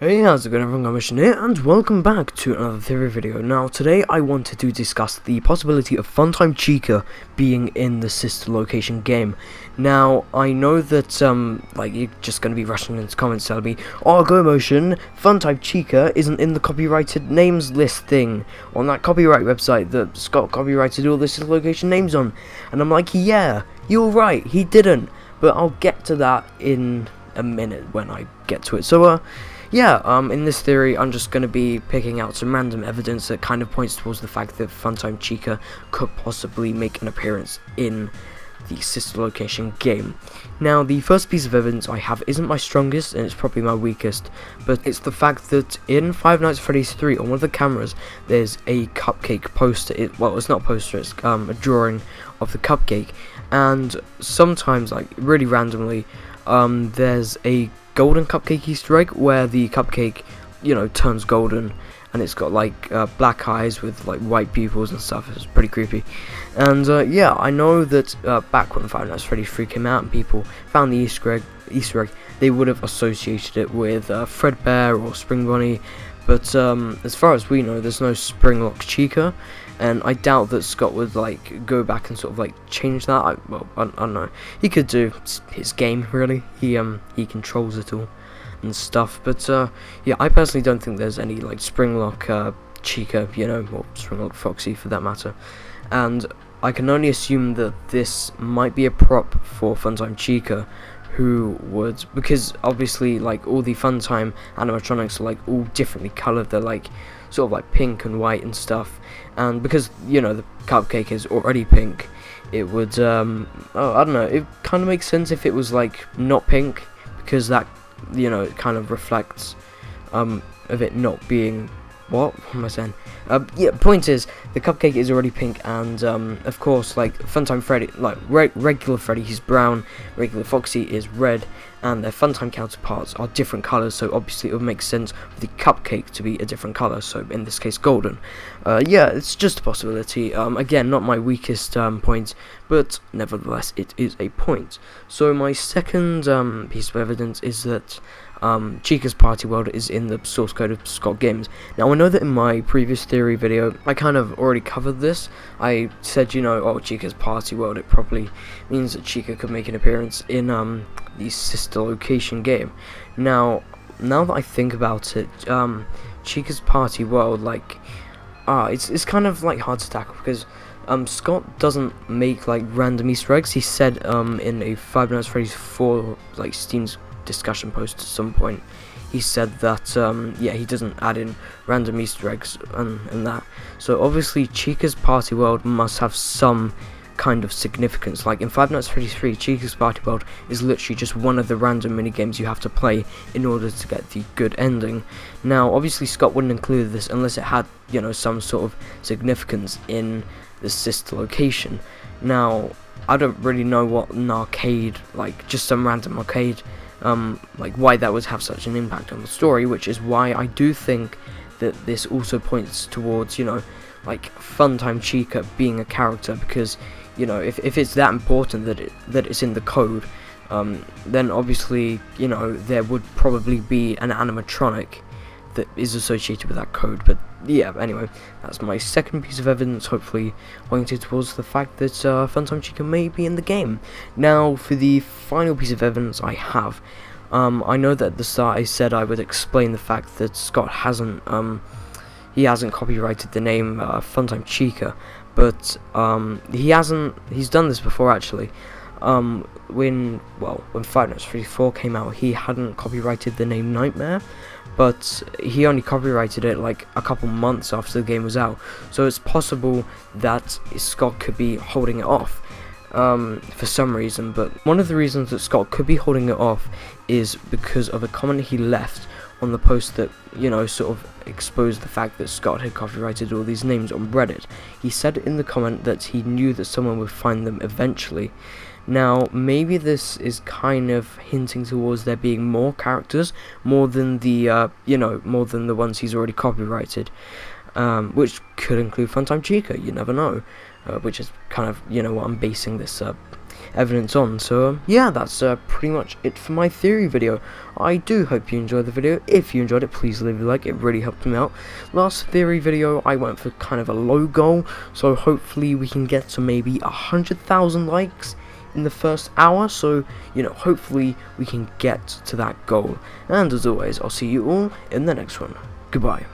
Hey, how's it going everyone, I'm Mission here, and welcome back to another theory video. Now, today I wanted to discuss the possibility of Funtime Chica being in the sister location game. Now, I know that, you're just going to be rushing into comments telling me, oh, Go Motion, Funtime Chica isn't in the copyrighted names list thing on that copyright website that Scott copyrighted all the sister location names on. And I'm like, yeah, you're right, he didn't, but I'll get to that in a minute when I get to it. So, in this theory, I'm just going to be picking out some random evidence that kind of points towards the fact that Funtime Chica could possibly make an appearance in the sister location game. Now, the first piece of evidence I have isn't my strongest, and it's probably my weakest, but it's the fact that in Five Nights at Freddy's 3, on one of the cameras, there's a cupcake poster. It's not a poster, it's a drawing of the cupcake, and sometimes, really randomly, there's a golden cupcake Easter egg where the cupcake, turns golden, and it's got black eyes with white pupils and stuff. It's pretty creepy. And I know that back when Five Nights at Freddy's 3 came out and people found the Easter egg, they would have associated it with Fredbear or Spring Bunny, but as far as we know, there's no Springlock Chica, and I doubt that Scott would go back and sort of change that. I don't know. He could do. It's his game, really. He controls it all and stuff. But I personally don't think there's any Springlock Chica, or Springlock Foxy for that matter. And I can only assume that this might be a prop for Funtime Chica, who would, because obviously all the Funtime animatronics are all differently coloured. They're sort of pink and white and stuff, and because the cupcake is already pink, it would I don't know, it kind of makes sense if it was not pink, because that it kind of reflects of it not being what am I saying? Point is, the cupcake is already pink, and of course, Funtime Freddy, regular Freddy, he's brown, regular Foxy is red, and their Funtime counterparts are different colours, so obviously it would make sense for the cupcake to be a different colour, so in this case golden. It's just a possibility. Again, not my weakest point, but nevertheless it is a point. So my second piece of evidence is that Chica's Party World is in the source code of Scott Games. Now, I know that in my previous theory video, I kind of already covered this. I said, Chica's Party World, it probably means that Chica could make an appearance in the sister location game. Now that I think about it, Chica's Party World, it's kind of hard to tackle, because Scott doesn't make random Easter eggs. He said in a Five Nights at Freddy's 4 Steam's discussion post at some point, he said that he doesn't add in random Easter eggs and that. So obviously Chica's Party World must have some kind of significance. In Five Nights at Freddy's 3, Chica's Party World is literally just one of the random mini games you have to play in order to get the good ending. Now obviously Scott wouldn't include this unless it had some sort of significance in the sister location. Now I don't really know what an arcade, just some random arcade, why that would have such an impact on the story, which is why I do think that this also points towards Funtime Chica being a character, because if it's that important that it's in the code, then obviously there would probably be an animatronic that is associated with that code. But anyway, that's my second piece of evidence, hopefully pointed towards the fact that Funtime Chica may be in the game. Now, for the final piece of evidence I have, I know that at the start I said I would explain the fact that Scott hasn't copyrighted the name Funtime Chica, but he's done this before actually. When Five Nights at Freddy's 4 came out, he hadn't copyrighted the name Nightmare, but he only copyrighted it a couple months after the game was out. So it's possible that Scott could be holding it off for some reason. But one of the reasons that Scott could be holding it off is because of a comment he left on the post that sort of exposed the fact that Scott had copyrighted all these names on Reddit. He said in the comment that he knew that someone would find them eventually. Now, maybe this is kind of hinting towards there being more characters, more than the ones he's already copyrighted, which could include Funtime Chica. You never know, which is kind of what I'm basing this evidence on. So yeah, that's pretty much it for my theory video. I do hope you enjoyed the video. If you enjoyed it, please leave a like, it really helped me out. Last theory video I went for kind of a low goal, so hopefully we can get to maybe 100,000 likes in the first hour, so you know, hopefully we can get to that goal. And as always, I'll see you all in the next one. Goodbye.